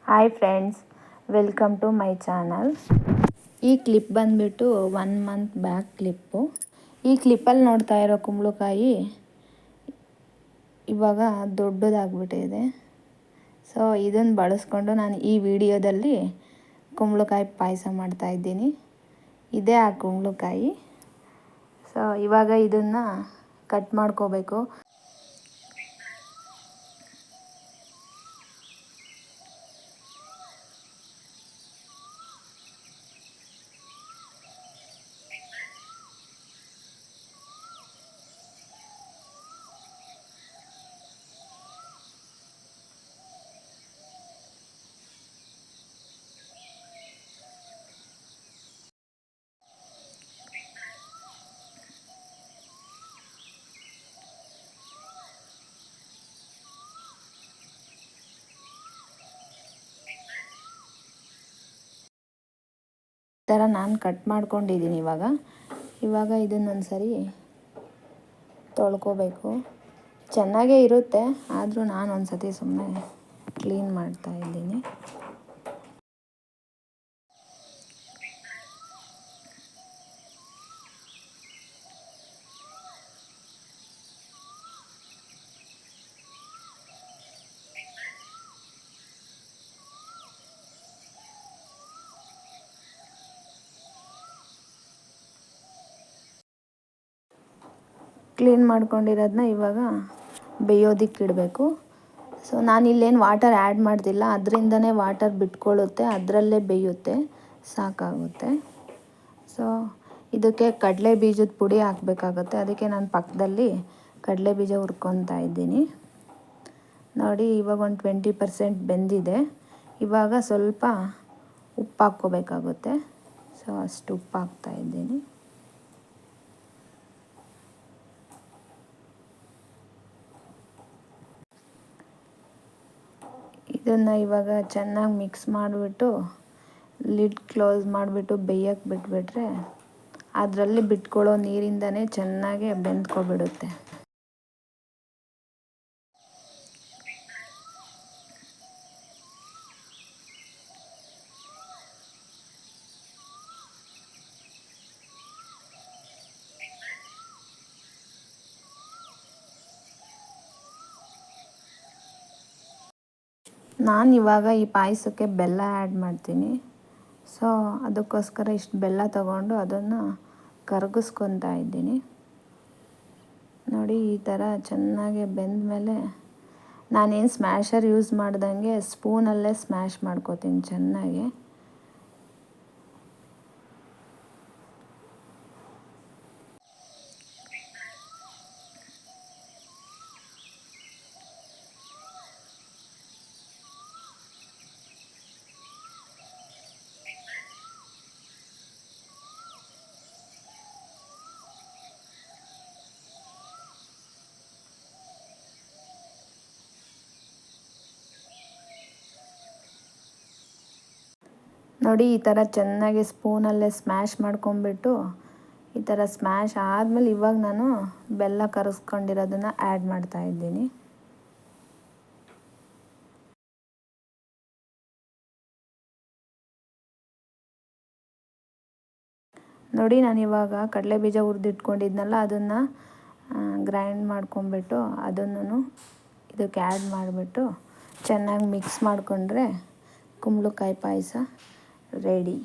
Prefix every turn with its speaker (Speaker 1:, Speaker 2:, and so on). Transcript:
Speaker 1: Hi friends, welcome to my channel. ಈ clip ಬಂದುಬಿಟ್ಟು 1 month back clip. ಈ ಕ್ಲಿಪ್ಪಲ್ಲಿ ನೋಡ್ತಾ ಇರೋ ಕುಂಬಳಕಾಯಿ ಇವಾಗ ದೊಡ್ಡದಾಗ್ಬಿಟ್ಟಿದೆ. ಸೊ ಇದನ್ನು ಬಳಸ್ಕೊಂಡು ನಾನು ಈ ವಿಡಿಯೋದಲ್ಲಿ ಕುಂಬಳಕಾಯಿ ಪಾಯಸ ಮಾಡ್ತಾಯಿದ್ದೀನಿ. ಇದೇ ಆ ಕುಂಬಳಕಾಯಿ. ಸೊ ಇವಾಗ ಇದನ್ನು ಕಟ್ ಮಾಡ್ಕೋಬೇಕು. ಈ ಥರ ನಾನು ಕಟ್ ಮಾಡ್ಕೊಂಡಿದ್ದೀನಿ. ಇವಾಗ ಇದನ್ನೊಂದು ಸರಿ ತೊಳ್ಕೊಬೇಕು. ಚೆನ್ನಾಗೇ ಇರುತ್ತೆ, ಆದರೂ ನಾನು ಒಂದು ಸತಿ ಸುಮ್ಮನೆ ಕ್ಲೀನ್ ಮಾಡ್ತಾಯಿದ್ದೀನಿ. ಕ್ಲೀನ್ ಮಾಡ್ಕೊಂಡಿರೋದನ್ನ ಇವಾಗ ಬೇಯೋದಕ್ಕೆ ಇಡಬೇಕು. ಸೊ ನಾನಿಲ್ಲೇನು ವಾಟರ್ ಆ್ಯಡ್ ಮಾಡ್ತಿಲ್ಲ, ಅದರಿಂದನೇ ವಾಟರ್ ಬಿಟ್ಕೊಳ್ಳುತ್ತೆ, ಅದರಲ್ಲೇ ಬೇಯುತ್ತೆ, ಸಾಕಾಗುತ್ತೆ. ಸೊ ಇದಕ್ಕೆ ಕಡಲೆ ಬೀಜದ ಪುಡಿ ಹಾಕಬೇಕಾಗುತ್ತೆ. ಅದಕ್ಕೆ ನಾನು ಪಕ್ಕದಲ್ಲಿ ಕಡಲೆ ಬೀಜ ಹುರ್ಕೊತಾ ಇದ್ದೀನಿ. ನೋಡಿ, ಇವಾಗ ಒಂದು 20% ಬೆಂದಿದೆ. ಇವಾಗ ಸ್ವಲ್ಪ ಉಪ್ಪು ಹಾಕ್ಕೋಬೇಕಾಗುತ್ತೆ. ಸೊ ಅಷ್ಟು ಉಪ್ಪು ಹಾಕ್ತಾಯಿದ್ದೀನಿ. ಇದನ್ನು ಇವಾಗ ಚೆನ್ನಾಗಿ ಮಿಕ್ಸ್ ಮಾಡಿಬಿಟ್ಟು ಲಿಡ್ ಕ್ಲೋಸ್ ಮಾಡಿಬಿಟ್ಟು ಬೇಯಕ್ಕೆ ಬಿಟ್ಬಿಟ್ರೆ ಅದರಲ್ಲಿ ಬಿಟ್ಕೊಳ್ಳೋ ನೀರಿಂದನೇ ಚೆನ್ನಾಗಿ ಬೆಂದ್ಕೊಬಿಡುತ್ತೆ. ನಾನು ಇವಾಗ ಈ ಪಾಯಸಕ್ಕೆ ಬೆಲ್ಲ ಆ್ಯಡ್ ಮಾಡ್ತೀನಿ. ಸೊ ಅದಕ್ಕೋಸ್ಕರ ಇಷ್ಟು ಬೆಲ್ಲ ತಗೊಂಡು ಅದನ್ನು ಕರಗಿಸ್ಕೊತಾ ಇದ್ದೀನಿ. ನೋಡಿ, ಈ ಥರ ಚೆನ್ನಾಗಿ ಬೆಂದ ಮೇಲೆ ನಾನೇನು ಸ್ಮ್ಯಾಶರ್ ಯೂಸ್ ಮಾಡ್ದಂಗೆ ಸ್ಪೂನಲ್ಲೇ ಸ್ಮ್ಯಾಶ್ ಮಾಡ್ಕೋತೀನಿ ಚೆನ್ನಾಗಿ. ನೋಡಿ, ಈ ಥರ ಚೆನ್ನಾಗಿ ಸ್ಪೂನಲ್ಲೇ ಸ್ಮ್ಯಾಶ್ ಮಾಡ್ಕೊಂಬಿಟ್ಟು ಈ ಥರ ಸ್ಮ್ಯಾಶ್ ಆದಮೇಲೆ ಇವಾಗ ನಾನು ಬೆಲ್ಲ ಕರಗಿಸ್ಕೊಂಡಿರೋದನ್ನು ಆ್ಯಡ್ ಮಾಡ್ತಾಯಿದ್ದೀನಿ. ನೋಡಿ, ನಾನಿವಾಗ ಕಡಲೆ ಬೀಜ ಹುರಿದಿಟ್ಕೊಂಡಿದ್ನಲ್ಲ, ಅದನ್ನು ಗ್ರೈಂಡ್ ಮಾಡ್ಕೊಂಬಿಟ್ಟು ಅದನ್ನು ಇದಕ್ಕೆ ಆ್ಯಡ್ ಮಾಡಿಬಿಟ್ಟು ಚೆನ್ನಾಗಿ ಮಿಕ್ಸ್ ಮಾಡಿಕೊಂಡ್ರೆ ಕುಂಬಳಕಾಯಿ ಪಾಯಸ ರೆಡಿ.